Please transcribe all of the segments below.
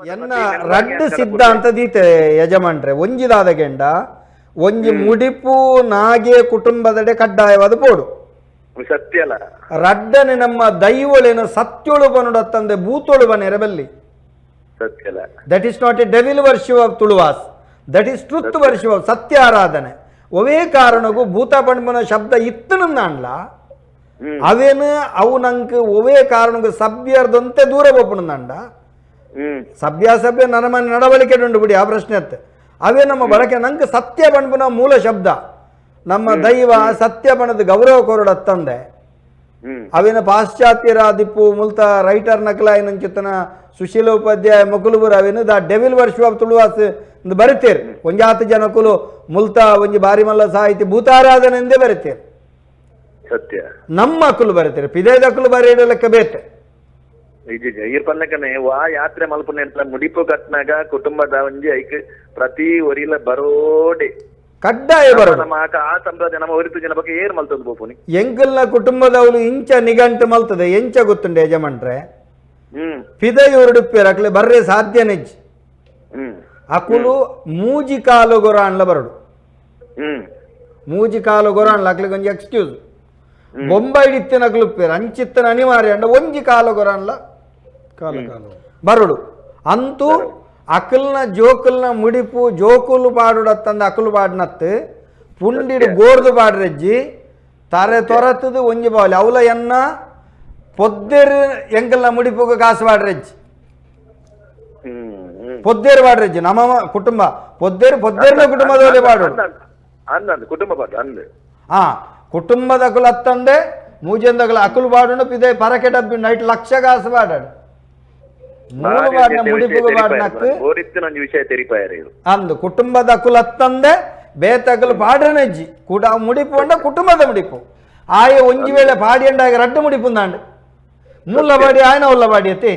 ಎನ್ನ ರಡ್ಡು ಸಿದ್ಧಾಂತ ದೀತೆ ಯಜಮಾನ್ರೆ ಒಂಜಿದಾದ ಗೆಂಡ ಒಂಜಿ ಮುಡಿಪು ನಾಗೆ ಕುಟುಂಬದಡೆ ಕಡ್ಡಾಯವಾದ ಪೋಡು ಸತ್ಯಲ್ಲ ರಡ್ಡನೆ ನಮ್ಮ ದೈವಳಿನ ಸತ್ಯೊಳು ಬನುಡತ್ತಂದೆ ಭೂತೊಳು ಬನೆರೆ ಬಲ್ಲಿ ಸತ್ಯಲ್ಲ that is not a devil worship of Tuluvas that is truth worship of ಸತ್ಯ ಆರಾಧನೆ ಒವೇ ಕಾರಣಗೂ ಭೂತ ಪಂಪನ ಶಬ್ದ ಇತ್ತನ ನಾಣ್ಲ ಅವೇನು ಅವು ನಂಗೆ ಒವೇ ಕಾರಣಗೂ ಸಭ್ಯರ್ದಂತೆ ದೂರ ಬೋಪಣಂದ ಸಭ್ಯಾಸಭ್ಯ ನರಮನೆ ನಡವಳಿಕೆ ಉಂಡು ಬಿಡಿ ಆ ಪ್ರಶ್ನೆ ಅತ್ತೆ ಅವೇ ನಮ್ಮ ಬಳಕೆ ನಂಗೆ ಸತ್ಯ ಬಣ್ಪುನ ಮೂಲ ಶಬ್ದ ನಮ್ಮ ದೈವ ಸತ್ಯ ಬಣದ ಗೌರವ ಕೊರಡತ್ತಂದೆ ಅವೇನ ಪಾಶ್ಚಾತ್ಯರ ದಿಪ್ಪು ಮುಲ್ತ ರೈಟರ್ ನಕಲಾಯಿನಂಚಿತ್ತನ ಸುಶೀಲೋಪಾಧ್ಯಾಯ ಮಕುಲುಬುರ ಅವೇನು ದ ಡೆವಿಲ್ ವರ್ಷ ಆಫ್ ತುಳುವಾಸ್ ಬರಿತೇರು ಒಂಜಾತು ಜನಕುಲು ಮುಲ್ತ ಒಂಜಿ ಬಾರಿ ಮಲ್ಲ ಸಾಹಿತಿ ಭೂತಾರಾಧನೆ ಎಂದೇ ಬರಿತೇರು ಸತ್ಯ ನಮ್ಮ ಅಕ್ಕಲು ಬರಿತೇರು ಪಿದೇದಕ್ಕಲು ಬರೆಯಡ ಲೆಕ್ಕ ಬೇತೆ ಈ ಪನ್ನಕನೆ ವಾ ಯಾತ್ರೆ ಮಲ್ಪನೆ ಅಂತ ಮುಡಿಪು ಕಟ್ನಾಗ ಕುಟುಂಬದ ಒಂಜಿ ಐಕ್ ಪ್ರತಿ ಒರಿಲ ಬರೋಡೆ ಕಡ್ಡಾಯ ಬರೋದು ನಮ್ಮ ಆ ಸಂಪ್ರದಾಯ ನಮ್ಮ ಒರಿತು ಜನ ಬಗ್ಗೆ ಏರ್ ಮಲ್ತದ ಬೋಪುನಿ ಎಂಕಲ್ನ ಕುಟುಂಬದವಳು ಇಂಚ ನಿಗಂಟು ಮಲ್ತದೆ ಎಂಚ ಗೊತ್ತುಂಡೆ ಯಜಮಾನ್ರೆ ಪಿದೆಯುರುಡುಪ್ಪೇರು ಅಕ್ಲೆ ಬರ್ರೆ ಸಾಧ್ಯ ನೆಜ್ ಅಕುಲು ಮೂಜಿ ಕಾಲು ಗೊರ ಅನ್ಲ ಬರಡು ಮೂಜಿ ಕಾಲು ಗೊರ ಅನ್ಲ ಅಕ್ಲೆ ಒಂಜಿ ಎಕ್ಸ್ಕ್ಯೂಸ್ ಬೊಂಬೈ ಹಿಡಿತ್ತಿನ ಅಕ್ಲುಪ್ಪೇರು ಅಂಚಿತ್ತನ ಅನಿವಾರ್ಯ ಅಂಡ ಒಂಜಿ ಕಾಲು ಗೊರ ಅನ್ಲ ಬರಡು ಅಂತೂ ಅಕಲ್ನ ಜೋಕಲ್ನ ಮುಡಿಪು ಜೋಕುಲು ಪಾಡುಡತ್ತಂದ ಅಕಲು ಪಾಡ್ನತ್ತು ಪುಂಡಿಡು ಗೋರ್ದು ಪಾಡ್ರೆಜ್ಜಿ ತಾರೆ ತೊರತದು ಒಂಜಿ ಬಾವಲಿ ಅವಲ ಎನ್ನ ಪೊದ್ದೇರು ಎಂಕಲ್ನ ಮುಡಿಪುಗ ಕಾಸು ಪಾಡ್ರೆಜ್ಜಿ ಪೊದ್ದೇರು ಪಾಡ್ರೆಜ್ಜಿ ನಮ್ಮ ಕುಟುಂಬ ಪೊದ್ದೇರ್ನ ಕುಟುಂಬದವರೇ ಪಾಡು ಕುಟುಂಬ ಪಾಡು ಅಂದ್ ಹಾ ಕುಟುಂಬದ ಅಕಲು ಹತ್ತಂದೆ ಮೂಜಂದಗಳ ಅಕಲು ಪಾಡು ಪಿದೆ ಪರಕೆ ಡಬ್ಬಿ ನೈಟ್ ಲಕ್ಷ ಕಾಸು ಪಾಡಾಡು ಮೂರು ಪಾಡಿನ ಮುಡಿಪುಗ ಪಾಡ್ನಕ್ಕು ವಿಷಯ ತೆರಿಪಾಯರು ಅಂದು ಕುಟುಂಬದ ಅಕುಲು ಹತ್ತಂದೆ ಬೇತಕಲು ಪಾಡ್ರನೆಜ್ಜಿ ಕೂಡ ಮುಡಿಪು ಅಂಡ ಕುಟುಂಬದ ಮುಡಿಪು ಆಯ ಒಂಜಿ ವೇಳೆ ಪಾಡಿ ಅಂಡಾಗ ರಡ್ಡು ಮುಡಿಪುಂದಾಂಡು ಮುಲ್ಲ ಬಾಡಿ ಆಯ್ನ ಉಲ್ಲ ಬಾಡಿ ಅತಿ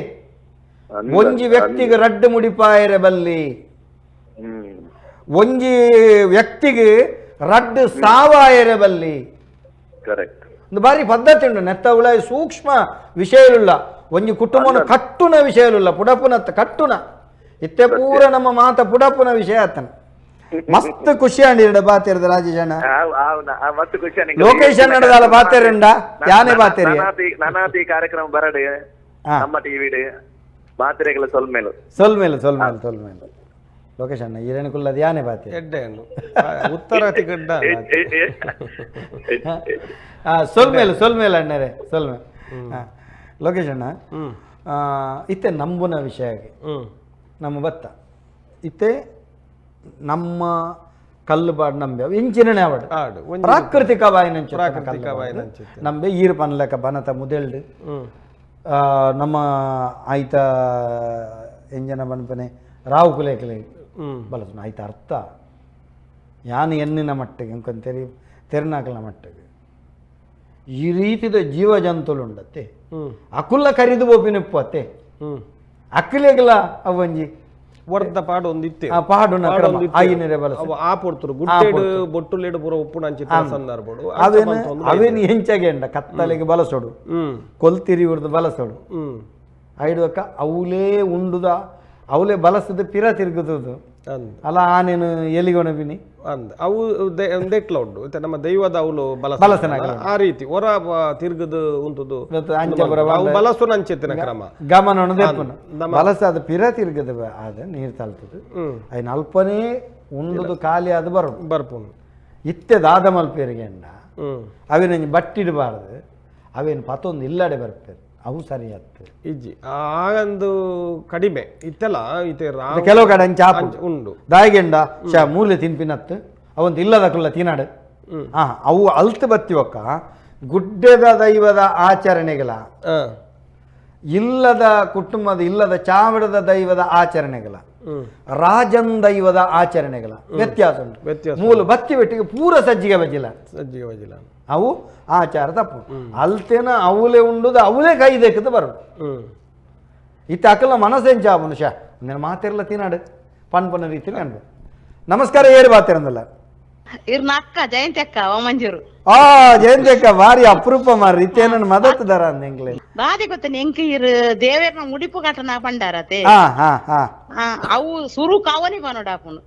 ಒಂಜಿ ವ್ಯಕ್ತಿಗೆ ರಡ್ಡು ಮುಡಿಪಾಯರೆ ಬಲ್ಲಿ ಒಂಜಿ ವ್ಯಕ್ತಿಗೆ ರಡ್ಡು ಸಾವಾಯರೆ ಬಲ್ಲಿ ಕರೆಕ್ಟ್ ಒಂದು ಬಾರಿ ಪದ್ಧತಿ ಉಂಡು ನೆತ್ತ ಉಳಾಯ ಸೂಕ್ಷ್ಮ ವಿಷಯಲುಲ್ಲ ಒಂಜಿ ಕುಟುಂಬನ ಕಟ್ಟುನ ವಿಷಯಲುಲ್ಲ ಪುಡಪುನ ಕಟ್ಟುನ ಇತ್ತೆ ಪೂರ ನಮ್ಮ ಮಾತ ಪುಡಪುನ ವಿಷಯ ಆತನ ಮಸ್ತ್ ಖುಷಿ ಅಂಡಿರ ಬಾತಿರದ ರಾಜೇಶ್ ಅಣ್ಣ ಮಸ್ತ್ ಖುಷಿ ಲೋಕೇಶ್ ಅಣ್ಣಡದಾಲ ಬಾತೇರಿಂಡ ಯಾನೇ ಬಾತೇರಿ ನಾನಾತಿ ಕಾರ್ಯಕ್ರಮ ಬರಡೆ ನಮ್ಮ ಟಿವಿಡ್ ಮಾತ್ರೆಗಳ ಸೊಲ್ಮೇಲು ಲೋಕೇಶ್ ಅಣ್ಣ ಈರೇನುಕುಲ್ಲದ ಯಾನೇ ಬಾತಿ ಉತ್ತರ ತಿಗಡ್ಡ ಸೊಲ್ಮೇಲೆ ಅಣ್ಣರೇ ಸೊಲ್ಮೇಲೆ ಲೋಕೇಶ್ ಅಣ್ಣ ಇತ್ತೆ ನಂಬುನ ವಿಷಯಗೆ ನಮ್ಮ ಬತ್ತ ಇತ್ತೆ ನಮ್ಮ ಕಲ್ಲು ಬಾಡ್ ನಂಬೆ ಇಂಚಿನ ಆವಡು ಪ್ರಾಕೃತಿಕ ಬಾಯಿನಂಚ ನಂಬೆ ಈರು ಪನ್ಲಕ ಬನತ ಮುದೆಲ್ಡು ನಮ್ಮ ಆಯ್ತ ಎಂಜನ ಬನ್ಪನೆ ರಾವು ಕುಲೇಕಲೆ ಬಲಸು ಆಯ್ತ ಅರ್ಥ ಯಾನು ಎನ್ನಿನ ಮಟ್ಟಿಗೆ ಇಂಕೊಂದು ತೆರನಾಕಲ ಮಟ್ಟಿಗೆ ಈ ರೀತಿದ ಜೀವ ಜಂತುಲು ಉಂಡತ್ತೆ ಅಕುಲ್ಲ ಕರಿದು ಬೋಪಿನಪ್ಪು ಅತ್ತೆ ಅಕ್ಕಲೇಗಲ ಅವಂಜಿ ವರ್ಧ ಪಾಡು ಒಂದಿತ್ತೆ ಪಾಡು ಆಗಿನರೆ ಬಲ ಆ ಪೊರ್ತರು ಗುಡ್ಡೇಡು ಬೊಟ್ಟುಲೇಡು ಪೂರ ಉಪ್ಪುನ ಅಂಚಿತ್ತ ಸಂದರ್ಭಡು ಅವೇನು ಹೆಂಚಗೆ ಅಂಡ ಕತ್ತಲೆಗೆ ಬಲಸೋಡು ಕೊಲ್ತಿರಿ ಉರ್ದು ಬಲಸೋಡು ಐಡುವಕ್ಕ ಅವಲೇ ಉಂಡುದ ಅವಲೇ ಬಲಸದ ಪಿರ ತಿರುಗುದು ಅಲ್ಲ ಆನೇನು ಎಲಿಗೊಣಬಿನಿ ಅಂದ್ ಅವು ಒಂದೆಟ್ಲ ಉಂಡು ನಮ್ಮ ದೈವದ ಅವಳು ಬಲಸನ ಆ ರೀತಿ ಹೊರ ತಿರುಗದು ಉಂಟುದು ಬಲಸುನ ಅಂಚೆತ್ತಿನ ಕ್ರಮ ಗಮನ ಬಲಸ ಅದು ಪಿರ ತಿರುಗದ ಆದ ನೀರು ತಲ್ತದು ಅಯ್ನ ಅಲ್ಪನೇ ಉಂಡುದು ಖಾಲಿ ಅದು ಬರ್ಪುನು ಇತ್ತೆ ದಾದ ಮಲ್ಪೇರಿಗೆ ಅಂಡ ಅವೇನ ಬಟ್ಟಿಡಬಾರ್ದು ಅವೇನು ಪತ್ತೊಂದು ಇಲ್ಲಡೆ ಬರ್ಪೇರು ಅವು ಸರಿ ಆಯ್ತು ಇಜ್ಜಿ ಆಗಂದು ಕಡಿಮೆ ಇತ್ತೆಲ್ಲ ಕೆಲವು ಕಡೆ ಉಂಡು ದಾಯಿಗೆಂಡ ಮೂಲೆ ತಿನ್ಪಿನತ್ತು ಅವಂತ ಇಲ್ಲದ ಕುಲ್ಲ ತಿನ್ನಾಡು ಅವು ಅಲ್ತು ಬತ್ತಿವಕ್ಕ ಗುಡ್ಡೆದ ದೈವದ ಆಚರಣೆಗಳ ಇಲ್ಲದ ಕುಟುಂಬದ ಇಲ್ಲದ ಚಾವಡದ ದೈವದ ಆಚರಣೆಗಳ ರಾಜನ್ ದೈವದ ಆಚರಣೆಗಳ ವ್ಯತ್ಯಾಸ ಉಂಟು ಮೂಲ ಬತ್ತಿ ಬೆಟ್ಟಿಗೆ ಪೂರ ಸಜ್ಜಿಗೆ ಬಜಿಲ ಅವು ಆಚಾರ ತಪ್ಪು ಅಲ್ತೇನ ಅವಲೇ ಉಂಡುದು ಅವಲೇ ಕೈ ದೇಕದ ಬರೋದು ಇತ್ತ ಅಕಲ್ನ ಮನಸ್ಸೇಂಚ ಮನುಷ್ಯ ನೀನು ಮಾತಿರಲ್ಲ ತಿನ್ನಾಡು ಪನ್ಪನ ರೀತಿಲಿ ಅನ್ಬೋದು ನಮಸ್ಕಾರ ಏರು ಬಾತಿರಂದಲ್ಲ ಇವ್ರನ್ನ ಅಕ್ಕ ಜಯಂತಿ ಅಕ್ಕ ಮಂಜೂರು ಆ ಜಯಂತಿ ಅಕ್ಕ ಭಾರಿ ಅಪರೂಪ ಮಾರ್ರಿ ಇತ್ತೇನನ್ ಮದತ್ತದಾರ ಅಂದ ಎಂಗ್ಲೆ ಬಾರಿ ಗೊತ್ತ ಎಂಕ್ ಇರು ದೇವೇರ್ನ ಮುಡಿಪು ಕಟ್ಟನ ಪಂಡಾರತೆ ಹಾ ಹಾ ಹಾ ಅವು ಸುರು ಕಾವನಿ ಬನೋಡಾಪುನು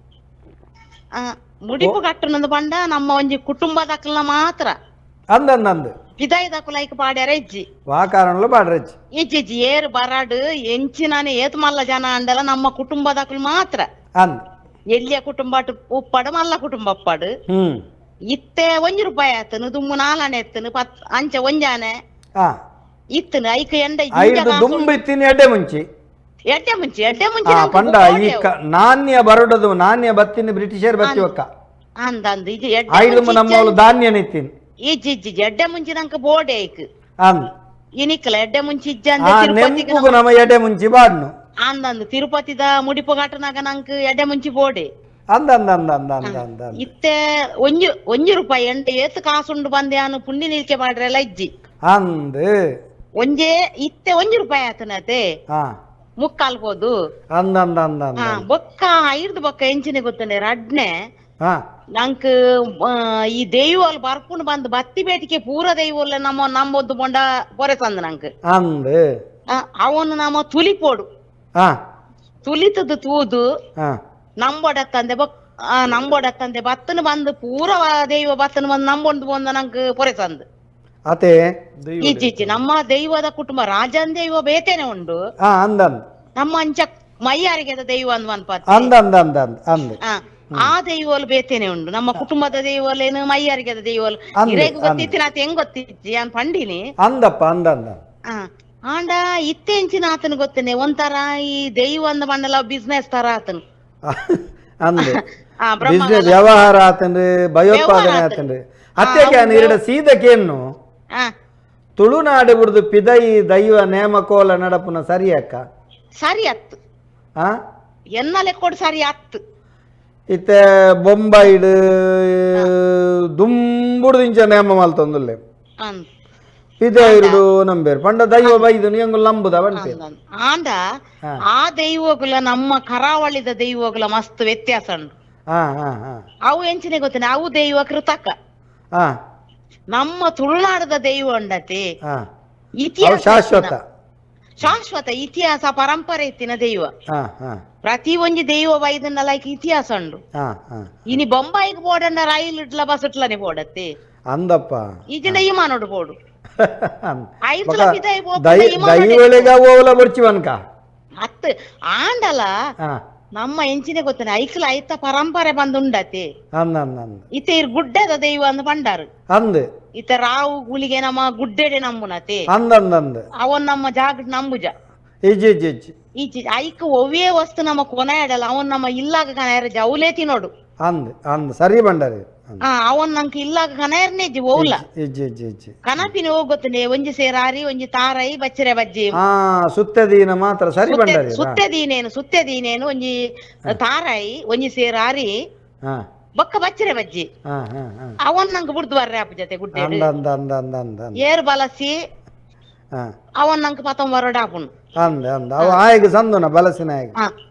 ಮುಡಿಪು ಕಟ್ಟನಂದು ಪಂಡ ನಮ್ಮ ಒಂಜಿ ಕುಟುಂಬದಕ್ಕಲ ಮಾತ್ರ ಅಂದಂದು ಪಿದಾಯ್ದಕ್ಕಲ ಐಕ್ ಪಾಡ್ಯಾರ ಇಜ್ಜಿ ಆ ಕಾರಣಲು ಪಾಡ್ರಜ್ಜಿ ಇಜ್ಜಿ ಏರು ಬರಾಡು ಎಂಚಿನಾನೆ ಏತ್ ಮಲ್ಲ ಜನ ಅಂಡಲ ನಮ್ಮ ಕುಟುಂಬದಕ್ಕಲು ಮಾತ್ರ ಅಂದ್ ಎಲ್ಲಿಯ ಕುಟುಂಬ ಉಪ್ಪಾಡು ಮಲ್ಲ ಕುಟುಂಬ ಅಪ್ಪಾಡು ಇತ್ತೆ ಒಂಜಿ ರೂಪಾಯಿ ಆತನು ದುಮ್ಮು ನಾಲನೆ ಎತ್ತನು ಅಂಚೆ ಒಂಜಾನೆ ಇತ್ತನು ಐಕ ಎಂಡ ದುಂಬು ಇತ್ತಿನ ಎಡ್ಡೆ ಮುಂಚಿ ಎಡ್ಡೆ ಮುಂಚೆ ಪಂಡ ಈ ನಾಣ್ಯ ಬರಡದು ನಾಣ್ಯ ಬತ್ತಿನ ಬ್ರಿಟಿಷರ್ ಬತ್ತಿ ಒಕ್ಕ ಅಂದಂದು ಐದು ನಮ್ಮವಳು ಧಾನ್ಯ ನಿತ್ತಿನ ಇಜ್ಜಿ ಎಡ್ಡೆ ಮುಂಚೆ ನಂಕ ಬೋಡೆ ಐಕ್ ಅಂದ್ ಇನಿಕ್ಕಲ ಎಡ್ಡೆ ಮುಂಚೆ ಇಜ್ಜ ನೆಂಪುಗು ನಮ್ಮ ಎಡ್ಡೆ ಮುಂಚಿ ಬಾಡ್ನು ಅಂದಂದು ತಿರುಪತಿದ ಮುಡಿಪು ಘಟನಾಗ ನಂಕ ಎಡ್ಡೆ ಮುಂಚಿ ಬೋಡೆ ಅಂದ ಇತ್ತೆ ಒಂಜಿ ರೂಪಾಯಿ ಎಂಟ ಏತ್ ಕಾಸುಂಡು ಬಂದೆ ಅನು ಪುಣ್ಯ ನಿಲ್ಕೆ ಮಾಡ್ರಲ್ಲ ಇಜ್ಜಿ ಅಂದ್ ಒಂಜೇ ಇತ್ತೆ ಒಂಜಿ ರೂಪಾಯಿ ಆತನತೆ ಮುಕ್ಕಾಲ್ಬೋದು ಬೊಕ್ಕ ಐರ್ದು ಬೊಕ್ಕ ಎಂಚಿನ ಗೊತ್ತನೆ ರಡ್ನೆ ನಂಕ್ ಈ ದೈವಲ್ ಬರ್ಪುನು ಬಂದು ಬತ್ತಿ ಬೇಟಿಗೆ ಪೂರ ದೈವಲ್ಲ ನಮ್ಮೊಂದು ಬೊಂಡ ಪೊರೆಸಂದ ನಂಕ್ ಅವನು ನಮ್ಮ ತುಲಿಪೋಡು ತುಲಿತದು ತೂದು ನಂಬೋಡತ್ತಂದೆ ನಂಬೋಡತ್ತಂದೆ ಬತ್ತನ ಬಂದು ಪೂರ ದೈವ ಬತ್ತನ ಬಂದು ನಂಬೊಂದು ಬಂದ ನಂಕ್ ಪೊರೆಸಂದ್ ಅತೆ ಈಚೀಚಿ ನಮ್ಮ ದೈವದ ಕುಟುಂಬ ರಾಜನ್ ದೈವ ಬೇತೇನೆ ಉಂಡು ನಮ್ಮ ಅಂಚ ಮೈಯಾರಿಗೆದ ದೈವ ಆ ದೈವಲು ಬೇತೇನೆ ಉಂಡು ನಮ್ಮ ಕುಟುಂಬದ ದೈವಲೇನು ಮೈಯಾರಿಗೆದ ದೈವಲು ಇರೇಗ ಗೊತ್ತಿತ್ತಿನ ಅತ್ ಹೆಂಗ್ ಗೊತ್ತಿಜ್ಜಿ ಅನ್ ಪಂಡಿನಿ ಆಂಡ ಇತ್ತೆಂಚಿನ ಆತನ ಗೊತ್ತೇನೆ ಒಂಥರ ಈ ದೈವ ಅಂದ ಮಂಡಲ ಬಿಸ್ನೆಸ್ ತರ ಆತನು ವ್ಯವಹಾರ ಆತಂದ್ರೆ ಭಯೋತ್ಪಾದನೆ ಆತಂದ್ರೆ ಅತ್ಯಕ್ಕೆ ಸೀದಕ್ಕೇನು ತುಳುನಾಡು ಬಿಡುದು ಪಿದೈ ದೈವ ನೇಮಕೋಲ ನಡಪುನ ಸರಿ ಅಕ್ಕ ಸರಿ ಅತ್ತು ಎನ್ನ ಲೆಕ್ಕೋಡು ಸರಿ ಅತ್ತು ಇತ್ತೆ ಬೊಂಬೈಡ್ ದುಂಬುಡು ದಿಂಚ ನೇಮ ಮಲ್ತೊಂದುಲ್ಲೆ ಪಿದೈಡು ನಂಬೇರು ಪಂಡ ದೈವ ಬೈದು ನೀಂಗು ನಂಬುದ ಬಂತೆ ಆಂಡ ಆ ದೈವಗುಲ ನಮ್ಮ ಕರಾವಳಿದ ದೈವಗುಲ ಮಸ್ತ್ ವ್ಯತ್ಯಾಸ ಉಂಟು ಅವು ಎಂಚಿನ ಗೊತ್ತೇನೆ ಅವು ದೈವ ಕೃತಕ ನಮ್ಮ ತುಳುನಾಡದ ದೈವ ಉಂಡತೆ ಇತಿಹಾಸ ಶಾಶ್ವತ ಇತಿಹಾಸ ಪರಂಪರೆ ಇತ್ತಿನ ದೈವ ಪ್ರತಿ ಒಂಜಿ ದೈವ ಬೈದನ್ನ ಲೈಕ್ ಇತಿಹಾಸ ಉಂಡು ಇನಿ ಬೊಂಬಾಯಿಗೆ ಬೋಡಂಡ ರೈಲ್ ಇಟ್ಲ ಬಸ್ ಇಟ್ಲನೆ ಬೋಡತ್ತೆ ಅಂದಪ್ಪ ಈಜಿನ ಇಮಾನೋಡು ಬೋಡು ಅತ್ ಆಂಡಲ ನಮ್ಮ ಎಂಚಿನ ಗೊತ್ತನೆ ಐಕ್ಲ ಐತ ಪರಂಪರೆ ಬಂದುಂಡತೆ ಇತ ಇರ್ ಗುಡ್ಡದ ದೈವ ಅಂದ್ ಪಂಡಾರು ಇತ ರಾವು ಗುಳಿಗೆ ನಮ್ಮ ಗುಡ್ಡೆಡೆ ನಂಬುನತೆ ಅವನ್ ನಮ್ಮ ಜಾಗ ನಂಬುಜ ಈಚಿ ಐಕ್ ಒವ್ವೇ ವಸ್ತು ನಮ್ಮ ಕೊನೆಯಡಲ್ಲ ಅವನ್ ನಮ್ಮ ಇಲ್ಲಾಗ ಕನೆಯರ ಜೌಲೇ ತಿನ್ನೋಡು ಸರಿ ಬಂಡಾರಿ ಅವನ್ ನಂಗೆ ಇಲ್ಲಾಗ ಕನೆಯರ್ನೇ ಇಜ್ಜಿ ಓಲ್ಲ ಕನಪಿನ ಹೋಗೊತ್ತನೆ ಒಂಜಿ ಸೇರಾರಿ ಒಂಜಿ ತಾರೈ ಬಚ್ಚರೆ ಬಜ್ಜಿ ಸುತ್ತದೀನ ಮಾತ್ರ ಸರಿ ಬಂಡಾರಿ ಸುತ್ತದೀನೇನು ಒಂಜಿ ತಾರೈ ಒಂಜಿ ಸೇರಾರಿ ಬೊಕ್ಕ ಬಚ್ಚರೆ ಬಜ್ಜಿ ಅವನ್ ನಂಗೆ ಬುಡ್ದು ಬರ್ರೆ ಅಪ್ಪ ಜೊತೆ ಗುಡ್ಡೆ ಏರ್ ಬಲಸಿ ಅವನ್ ನಂಗೆ ಪತಂ ಬರೋಡ ಆಪುನು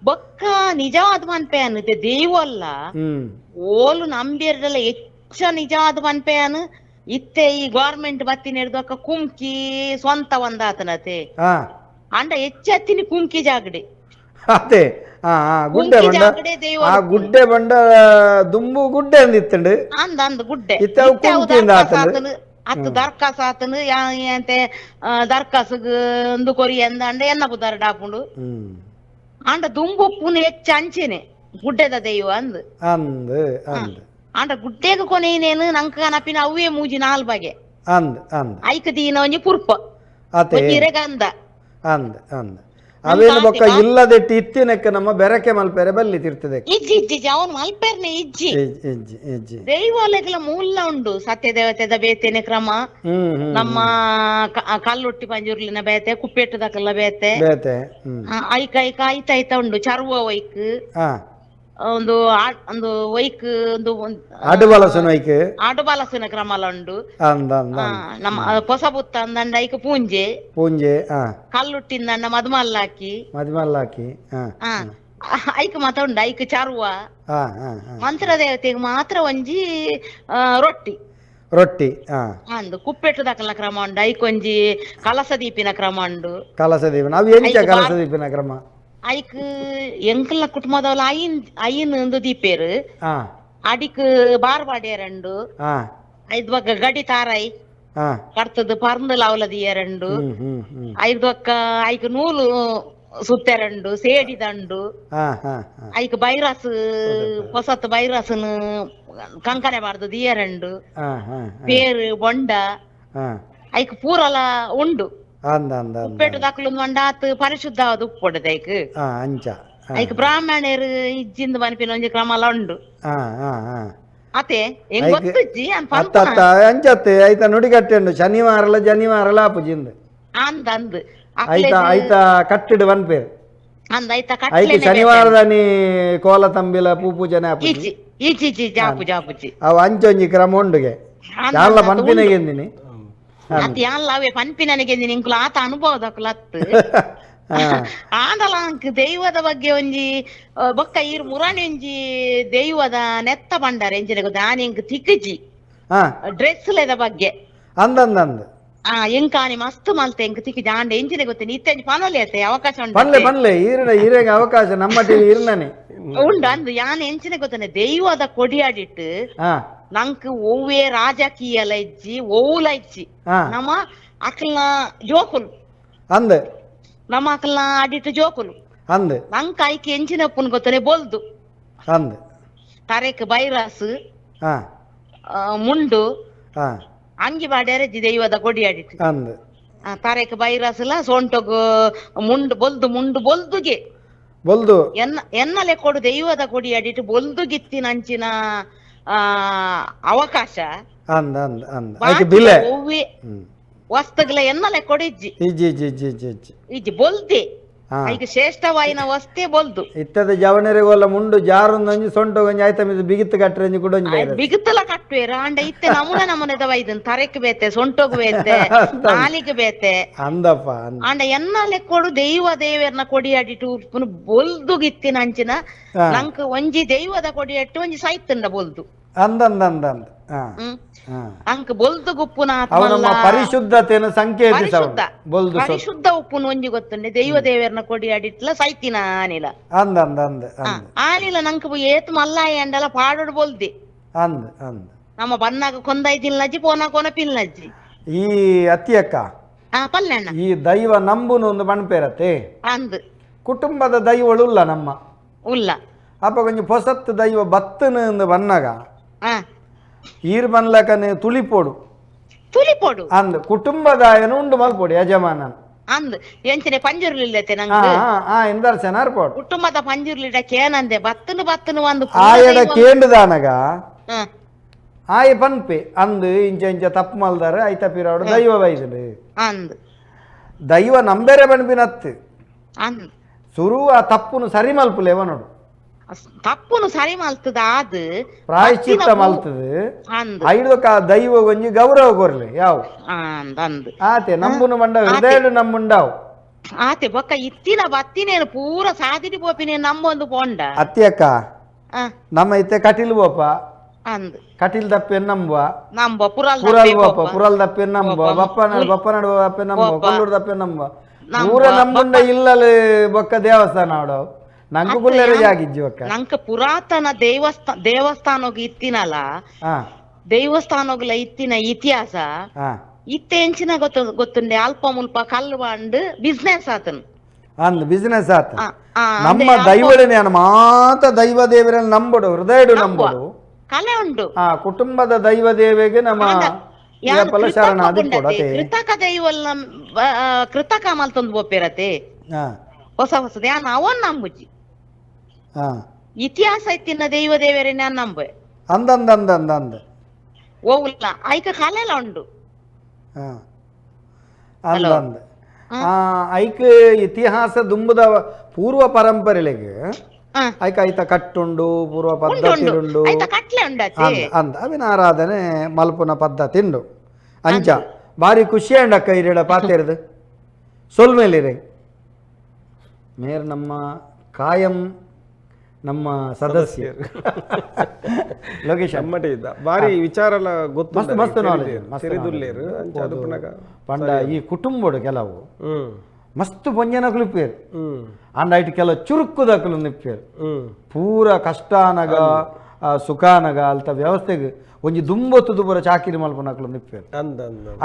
ಬೊಕ್ಕ ನಿಜವಾದ ಮನ್ಪೆ ಅನ್ನತೆ ದೇವಲ್ಲ ಓಲು ನಂಬಿರಲ್ಲ ಹೆಚ್ಚ ನಿಜವಾದ ಮನ್ಪೆ ಅನ್ನು ಇತ್ತೆ ಈ ಗೌರ್ಮೆಂಟ್ ಬತ್ತಿನ ಹಿಡ್ದಕ್ಕ ಕುಮ್ಕಿ ಸ್ವಂತ ಒಂದಾತನತೆ ಅಂಡ ಹೆಚ್ಚತ್ತಿನ ಕುಮ್ಕಿ ಜಾಗಡೆ ಅದೇ ಗುಡ್ಡೆ ಬಂಡ ದುಂಬು ಗುಡ್ಡೆ ಅಂದಿತ್ತಂಡು ಅಂದ ಗುಡ್ಡೆ ಅತ್ತು ದರ್ಕಾಸ್ ಆತನು ಎಂತೆ ದರ್ಕಾಸ್ಗ್ ಕೊರಿ ಅಂದ ಎನ್ನ ಬುದಾರ ಡಾಪುಂಡು ಅಂಡ ದುಂಬುಪ್ಪುನು ಹೆಚ್ಚ ಅಂಚೆನೆ ಗುಡ್ಡೆದ ದೈವ ಅಂಡ ಗುಡ್ಡೆಗ ಕೊನೆಯೇನು ನಂಕ ಕನಪಿನ ಅವೇ ಮೂಜಿ ನಾಲ್ ಬಗೆ ಐಕ ದೀನ ಒಂಜಿ ಪುರ್ಪ ಗಂಧ ಅವೇನು ಬೊಕ್ಕ ಇಲ್ಲದೆಟ್ಟಿ ಇತ್ತಿನಕ್ಕೆ ನಮ್ಮ ಬೆರಕೆ ಮಲ್ಪೆರೆ ಬಲ್ಲಿ ತಿರ್ತದೆ ಇಜ್ಜಿ ಅವನು ಮಲ್ಪೆರ್ನೆ ಇಜ್ಜಿ ದೈವಾಲಯಗಳ ಮೂಲ ಉಂಡು ಸತ್ಯ ದೇವತೆದ ಬೇತೆನೆ ಕ್ರಮ ನಮ್ಮ ಕಲ್ಲೊಟ್ಟಿ ಪಂಜುರ್ಲಿನ ಬೇತೆ ಕುಪ್ಪೆಟ್ಟದಕ್ಕೆಲ್ಲ ಬೇತೆ ಐಕ ಐಕ ಐತ ಉಂಡು ಚರ್ವ ವೈಕ್ ಒಂದು ಒಂದು ವೈಕ್ ಒಂದು ಆಡುಬಲಸನ ಕ್ರಮಲ ಉಂಡು ನಮ್ಮ ಹೊಸ ಬುತ್ತ ಅಂದಂಡ ಐಕ ಪೂಂಜೆ ಕಲ್ಲುಟ್ಟಿಂದಂಡ ಮದುಮಲ್ಲಾಕಿ ಐಕ್ ಮಾತ ಉಂಡು ಐಕ್ ಚರ್ವ ಹಾ ಹಾ ಹಾ ಮಂತ್ರ ದೇವತೆಗೆ ಮಾತ್ರ ಒಂಜಿ ರೊಟ್ಟಿ ರೊಟ್ಟಿ ಹಾ ಅಂದು ಕುಪ್ಪೆಟ್ಟು ದಕ್ಕಲ ಕ್ರಮ ಉಂಡು ಐಕ್ ಒಂಜಿ ಕಲಸ ದೀಪಿನ ಕ್ರಮ ಉಂಡು ಕಲಸ ದೀಪನ ಅವು ಎಂಚ ಕಲಸ ದೀಪಿನ ಕ್ರಮ ಐಕ್ ಎಂಕಲ್ನ ಕುಟುಂಬದವಲ್ಲ ಐನ್ ಒಂದು ದೀಪೇರು ಹಾ ಅಡಿಕ್ ಬಾರ್ಬಾಡಿಯರಂಡು ಹಾ ಐದ್ ಬಗ್ಗ ಗಡಿ ತಾರಾಯಿ ಹಾ ಕರ್ತದ ಪರ್ಂದಲ ಅವಲದಿಯರಂಡು ಐದ್ ಬಕ್ಕ ಐಕ್ ನೂಲು ಸುತ್ತೆರಂಡು ಸೇಡಿದಂಡು ಹಾ ಹಾ ಹಾ ಐಕ್ ಬೈರಾಸ್ ಹೊಸತ್ ಬೈರಾಸನ್ ಕಂಕನೆ ಬಾರ್ದು ದಿಯರಂಡು ಹಾ ಹಾ ಪೇರು ಬೊಂಡ ಹಾ ಐಕ್ ಪೂರಲ ಉಂಡು ಅಂದ ಅಂದ ಅಂದ ಉಪ್ಪೆಟ್ಟು ದಾಖಲು ಮಂಡ ಆತ್ ಪರಿಶುದ್ಧವಾದ ಉಪ್ಪೊಡದು ಐಕ್ ಹಾ ಅಂಚ ಐಕ್ ಬ್ರಾಹ್ಮಣರು ಇಜ್ಜಿಂದ ಬನ್ಪಿನ ಒಂಜಿ ಕ್ರಮಲ ಉಂಡು ಹಾ ಹಾ ಹಾ ಅತೆ ಹೆಂಗ್ ಗೊತ್ತಿಜ್ಜಿ ಅತ್ತ ಅತ್ತ ಅಂಚತ್ತೆ ಐತ ನುಡಿಗಟ್ಟೆಂಡು ಶನಿವಾರಲ ಆಪುಜಿಂದ ಅಂದ್ ಅಂದ್ ಐತ ಐತ ಕಟ್ಟಿಡು ವನ್ಪೇರು ಅಂದ್ ಐತ ಐತ ಶನಿವಾರದನಿ ಕೋಲ ತಂಬಿಲ ಪೂಜನೆ ಆಪುಜಿ ಈಚಿ ಜಾಪು ಜಾಪುಜಿ ಅವು ಅಂಚೊಂಜಿ ಕ್ರಮ ಉಂಡುಗೆ ಯಾರ್ಲ ಪನ್ಪಿನೆಗೆಂದಿನಿ ಅತ್ ಯಾನ್ಲ ಅವೇ ಪನ್ಪಿನನಿಗೆ ನಿಂಕುಲ ಆತ ಅನುಭವದಕ್ಕುಲ ಅತ್ತು ಆಂಡಲ ಅಂಕ್ ದೈವದ ಬಗ್ಗೆ ಒಂಜಿ ಬೊಕ್ಕ ಈರ್ ಮುರಾಣಿ ಒಂಜಿ ದೈವದ ನೆತ್ತ ಬಂಡಾರ ಎಂಚಿನ ಗೊತ್ತ ಆನಿಂಕ್ ತಿಕ್ಕಜಿ ಹಾ ಡ್ರೆಸ್ ಲೆದ ಬಗ್ಗೆ ಅಂದಂದಂದ ಎಂಕಾನಿ ಮಸ್ತ್ ಮಲ್ತೆ ಎಂಕ್ ತಿಕ್ಕಜಿ ಆಂಡ ಎಂಚಿನ ಗೊತ್ತ ನಿತ್ತೆಂಜಿ ಪನೊಲಿ ಅತ್ತೆ ಅವಕಾಶ ಪನ್ಲೆ ಉಂಟು ಪನ್ಲೆ ಈರೆಗೆ ಅವಕಾಶ ನಮ್ಮ ಟಿವಿ ಇರ್ನನೆ ಉಂಡು ಅಂದ್ ಯಾನ್ ಎಂಚಿನ ಗೊತ್ತನೆ ದೈವದ ಕೊಡಿಯಾಡಿಟ್ಟು ಹಾ ನಂಕ್ ಒವ್ವೇ ರಾಜಕೀಯಲ ಇಜ್ಜಿ ಒವ್ವುಲ ಇಜ್ಜಿ ಹಾ ನಮ್ಮ ಅಕ್ಲ್ನ ಜೋಕುಲು ಅಂದ ನಮ್ಮ ಅಕ್ಲ್ನ ಅಡಿಟ್ಟು ಜೋಕುಲು ಅಂದ ನಂಕ್ ಐಕೆ ಎಂಚಿನಪ್ಪನ್ ಗೊತ್ತನೆ ಬೋಲ್ದು ಅಂದ ತರೆಕ್ ಬೈರಾಸ್ ಹಾ ಮುಂಡು ಹಾ ಅಂಗಿ ಬಾಡ್ಯಾರ ದೈವದ ಕೊಡಿ ಆಡಿಟ್ಟು ಅಂದ ತರೆಕ್ ಬೈರಾಸ್ಲ ಸೊಂಟಗು ಮುಂಡು ಬೊಲ್ದುಗೆ ಬೊಲ್ದು ಎನ್ನಲೆ ಕೊಡು ದೈವದ ಕೊಡಿ ಆಡಿಟ್ಟು ಬೊಲ್ದುಗಿತ್ತಿನ ಅಂಚಿನ ಅವಕಾಶ ಅಂದ ಅಂದ ಅಂದ ಐಕೆ ಬಿಲೆ ಒವ್ವೆ ವಸ್ತುಗಳ ಎನ್ನಲೆ ಕೊಡಿಜ್ಜಿ ಇಜ್ಜಿ ಇಜ್ಜಿ ಇಜ್ಜಿ ಇಜ್ಜಿ ಇಜ್ಜಿ ಇಜ್ಜಿ ಬೊಲ್ದೆ ಹಾ ಈಗ ಶ್ರೇಷ್ಠವಾಯಿನ ವಸ್ತೆ ಬೋಲ್ದು ಇತ್ತದ ಜವನೆರೆಗೋಲ್ಲ ಮುಂಡು ಜಾರೊಂದು ಸೊಂಟ ಒಂಜಿ ಆಯ್ತ ಮಿದು ಬಿಗಿತ್ತು ಕಟ್ಟರೆ ಕೂಡ ಒಂಜಿ ಬೇರೆ ಬಿಗುತ್ತಲ ಕಟ್ವೇರ ಅಂಡ ಇತ್ತೆ ನಮೂನದ ವೈದನ್ ತರೆಕ್ ಬೇತೆ ಸೊಂಟೋಗ್ ಬೇತೆ ನಾಲಿಗೆ ಬೇತೆ ಅಂದಪ್ಪ ಅಂದ ಅಂಡ ಎನ್ನಲೆ ಕೊಡು ದೈವ ದೇವರನ್ನ ಕೊಡಿಯಾಡಿಟ್ಟು ಪುನಃ ಬೊಲ್ದು ಗಿತ್ತಿನ ಅಂಚಿನ ನಂಕ್ ಒಂಜಿ ದೈವದ ಕೊಡಿಯಟ್ಟು ಒಂಜಿ ಸಾಯ್ತಂಡ ಬೊಲ್ದು ಅಂದಂದಂದ ಹಾ ಹ್ಮ್ ಹಾ ಅಂಕ್ ಬೊಲ್ದು ಗುಪ್ಪುನ ಅವು ನಮ್ಮ ಪರಿಶುದ್ಧತೆಯನ್ನು ಸಂಕೇತಿಸ ಬೊಲ್ದು ಪರಿಶುದ್ಧ ಉಪ್ಪುನ ಒಂಜಿ ಗೊತ್ತುಂಡೆ ದೈವ ದೇವರನ್ನ ಕೊಡಿಯಾಡಿಟ್ಲ ಸೈತಿನ ಆನಿಲ ಅಂದ ಅಂದ ಅಂದ ಅಂದ ಆನಿಲ ನಂಕ್ ಏತ್ ಮಲ್ಲಾಯ ಅಂಡಲ ಪಾಡೋಡು ಬೊಲ್ದೆ ಅಂದ ಅಂದ ನಮ್ಮ ಬನ್ನಾಗ ಕೊಂದೈತಿಲ್ಲಜ್ಜಿ ಪೋನ ಕೊನ ಪಿಲ್ಲಜ್ಜಿ ಈ ಅತ್ತಿಯಕ್ಕ ಪಲ್ಲೆಣ್ಣ ಈ ದೈವ ನಂಬುನು ಒಂದು ಬಣ್ಪೇರತ್ತೆ ಅಂದ್ ಕುಟುಂಬದ ದೈವಳುಲ್ಲ ನಮ್ಮ ಉಲ್ಲ ಅಪ್ಪ ಕೊಂಚ ಪೊಸತ್ತು ದೈವ ಬತ್ತನು ಬನ್ನಾಗ ಆ ಈರ್ ಬನ್ಲಕನೆ ತುಳಿಪೋಡು ತುಲಿಪೋಡು ಅಂದ್ ಕುಟುಂಬದಾಯನು ಉಂಡು ಮಲ್ಪೋಡು ಯಜಮಾನನ್ ಅಂದ್ ಎಂಚಿನ ಪಂಜುರ್ಲಿಲ್ಲತೆ ಹಾ ನಂಗೆ ಹಾ ಎಂದರ್ಶನ ಅರ್ಪೋಡು ಕುಟುಂಬದ ಪಂಜುರ್ಲಿಡ ಕೇನಂದೆ ಬತ್ತನು ಒಂದು ಆಯಡ ಕೇಂದ್ರದಾನಗ ಹ, ಆಯ ಪನ್ಪೆ ಅಂದ್ ಇಂಚ ಇಂಚ ತಪ್ಪು ಮಲ್ದಾರ ಐತ ಪಿರಾಡು ದೈವ ಬೈದಳು ಅಂದ್ ದೈವ ನಂಬೇರೆ ಬಣ್ಬಿನತ್ತು ಅಂದ್ ಸುರು ಆ ತಪ್ಪುನು ಸರಿ ಮಲ್ಪುಲೇವ ನೋಡು ತಪ್ಪುನು ಸರಿ ಮಲ್ತದ ಆದ್ ಪ್ರಾಯಶ್ಚಿತ್ತ ಮಲ್ತದು ಅಂದ್ ಐದಕ್ಕ ದೈವ ಒಂಜಿ ಗೌರವ ಕೊರ್ಲಿ ಯಾವ ಅಂದ್ ಆತೆ ನಂಬುನು ಮಂಡ ಹೃದಯಡು ನಮ್ಮುಂಡಾವು ಆತೆ ಬೊಕ್ಕ ಇತ್ತಿನ ಬತ್ತಿನೇನು ಪೂರ ಸಾದಿಡಿ ಪೋಪಿನೇ ನಮ್ಮೊಂದು ಪೋಂಡ ಅತ್ತಿಯಕ್ಕ ಆ, ನಮ್ಮ ಇತ್ತೆ ಕಟಿಲ್ ಬೋಪ ಅಂದ್ ಕಟಿಲ್ ದಪ್ಪೆ ನಂಬುವ ನಂಬ ಪುರಲ್ ಪುರಲ್ ಬೋಪ ಪುರಲ್ ದಪ್ಪೆ ನಂಬುವ ಬಪ್ಪನಾಡು ದಪ್ಪೆ ನಂಬುವ ಕೊಲ್ಲೂರು ದಪ್ಪೆ ನಂಬುವ ಪೂರ ನಮ್ಮುಂಡ ಇಲ್ಲಲು ಬೊಕ್ಕ ದೇವಸ್ಥಾನ ಆಡವು ನಂಗೆ ಕುಲ್ಲೆರೆ ಜಾಗಿಜ್ಜಿ ಬೊಕ್ಕ ನಂಕ ಪುರಾತನ ದೇವಸ್ಥಾನಗ್ ಇತ್ತಿನಲ್ಲ ಹಾ ದೇವಸ್ಥಾನಗಳ ಇತ್ತಿನ ಇತಿಹಾಸ ಹಾ ಇತ್ತೆ ಎಂಚಿನ ಗೊತ್ತುಂಡೆ ಅಲ್ಪ ಮುಲ್ಪ ಕಲ್ಲು ಬಂಡ್ ಬಿಸ್ನೆಸ್ ಆತನು ಅಂದ್ ಬಿಸಿನೆಸ್ ಆತ ಆ, ಆ, ನಮ್ಮ ಅಂದೆ ದೈವಡನೆ ಮಾತ ದೈವ ದೇವರಲ್ಲಿ ನಂಬುಡು ಹೃದಯಡು ನಂಬುಡು ಕಲೆ ಉಂಡು ಆ ಕುಟುಂಬದ ದೈವ ದೇವಿಗೆ ನಮ್ಮ ಯಾನ್ ಫಲ ಶರಣ ಕೃತಕ ಅದಿ ಉಂಡತೆ, ಕೊಡತೆ ಕೃತಕ ದೈವಲ್ಲ ಕೃತಕ ಮಲ್ತೊಂದು ಬೋಪಿರತೆ ಹಾ ಹೊಸದ ಯಾನ್ ಅವನ್ ನಂಬುಜಿ ಹಾ ಇತಿಹಾಸ ಇತ್ತಿನ ದೈವ ದೇವರೇ ನಾನ್ ನಂಬೆ ಅಂದಂದಂದಂದಂದ ಓವುಲ್ಲ ಐಕ ಕಲೆಲ ಉಂಡು ಹಾ ಅಂದಂದ ಐಕ್ ಇತಿಹಾಸ ದುಂಬುದ ಪೂರ್ವ ಪರಂಪರೆಲೆಗೆ ಹ, ಐಕ ಐತ ಕಟ್ಟುಂಡು ಪೂರ್ವ ಉಂಡು ಪದ್ಧತಿ ಉಂಡು ಉಂಡು ಆಯ್ತ ಕಟ್ಲೆ ಉಂಡಾಚೆ ಅಂದ ಅವಿನ ಆರಾಧನೆ ಮಲ್ಪುನ ಪದ್ಧತಿ ಉಂಡು ಅಂಚ ಬಾರಿ ಖುಷಿ ಅಂಡಕ್ಕ ಇರಿಡ ಪಾತೆರ್ದು ಸೊಲ್ಮೇಲಿರೆ ಮೇರ್ ನಮ್ಮ ಕಾಯಂ ನಮ್ಮ ಸದಸ್ಯರು ಲೋಕೇಶ್ ನಮ್ಮಟೆ ಇದ್ದ ಬಾರಿ ವಿಚಾರಲ ಗೊತ್ತು ಮಸ್ತ್ ಮಸ್ತ್ ನಾಲೆಜ್ ಸರಿದುಲ್ಲೇರು ಅಂಚದು ಪುನಗ ಪಂಡ ಈ ಕುಟುಂಬಡು ಕೆಲವು ಮಸ್ತ್ ಪೊಂಜನಕುಲು ಇಪ್ಪೇರು ಅಂಡ ಐಟ್ ಕೆಲ ಚುರುಕುದಕುಲು ನಿಪ್ಪೇರು ಪೂರ ಕಷ್ಟಾನಗ ಸುಖಾನಗ ಅಲ್ತ ವ್ಯವಸ್ಥೆಗೆ ಒಂಜಿ ದುಂಬೊತ್ತು ಪೂರ ಚಾಕಿರಿ ಮಲ್ಪನಕುಲು ನಿಪ್ಪೇರು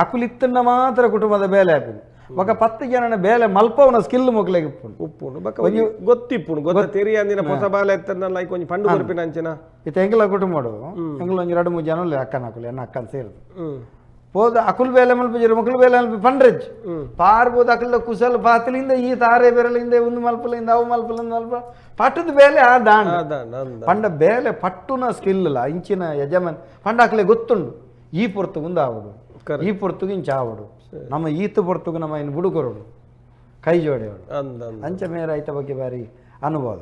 ಅಕುಲು ಇತ್ತನ್ನ ಮಾತ್ರ ಕುಟುಂಬದ ಬೇಲೆ ಹಾಪಿನ ఒక 10 ಜನನ ಬೇಲೆ ಮಲ್ಪವನ ಸ್ಕಿಲ್ ಮೊಕ್ಲೆಗೆ ಉಪ್ಪುಂಡು ಬಕ ಗೊತ್ತಿಪ್ಪುಂಡು ಗೊತ್ತ ತೆರಿ ಅಂದಿನ ಹೊಸ ಬಾಲ ಎತ್ತನಲ್ಲ ಐ ಕೊಂಚ ಪಂಡು ಬರ್ಪಿನ ಅಂಚನ ಇತ ಎಂಗ್ಲ ಕುಟುಂಬಡು ಎಂಗ್ಲ ಒಂಜಿ 2-3 ಜನ ಅಕ್ಕನ ಅಕುಲು ಎನ್ನ ಅಕ್ಕನ ಸೇರಿದು ಹೋದ ಅಕುಲ್ ಬೇಲೆ ಮಲ್ಪಜರು ಮಕ್ಕಳು ಬೇಲೆ ಮಲ್ಪ ಪಂಡ್ರೆಜ್ ಪಾರ್ಬೋದು ಅಕಲ್ದ ಕುಸಲ್ ಪಾತಲಿಂದ ಈ ತಾರೆ ಬೆರಳಿಂದ ಒಂದು ಮಲ್ಪಲಿಂದ ಅವು ಮಲ್ಪಲಿಂದ ಮಲ್ಪ ಪಟ್ಟದ ಬೇಲೆ ಆ ದಾಂಡ ಪಂಡ ಬೇಲೆ ಪಟ್ಟುನ ಸ್ಕಿಲ್ ಇಲ್ಲ ಇಂಚಿನ ಯಜಮಾನ್ ಪಂಡ ಅಕಲೆ ಗೊತ್ತುಂಡು ಈ ಪೊರ್ತುಗು ಒಂದು ಆವಡು ಈ ಪೊರ್ತುಗು ಇಂಚ ಆವಡು ನಮ್ಮ ಈತ ಪೊರ್ತುಗು ನಮ್ಮ ಇನ್ನು ಬುಡುಕೊರಡು ಕೈ ಜೋಡೆವಡು ಅಂಚ ಮೇರೆ ಐತ ಬಗ್ಗೆ ಬಾರಿ ಅನುಭವ.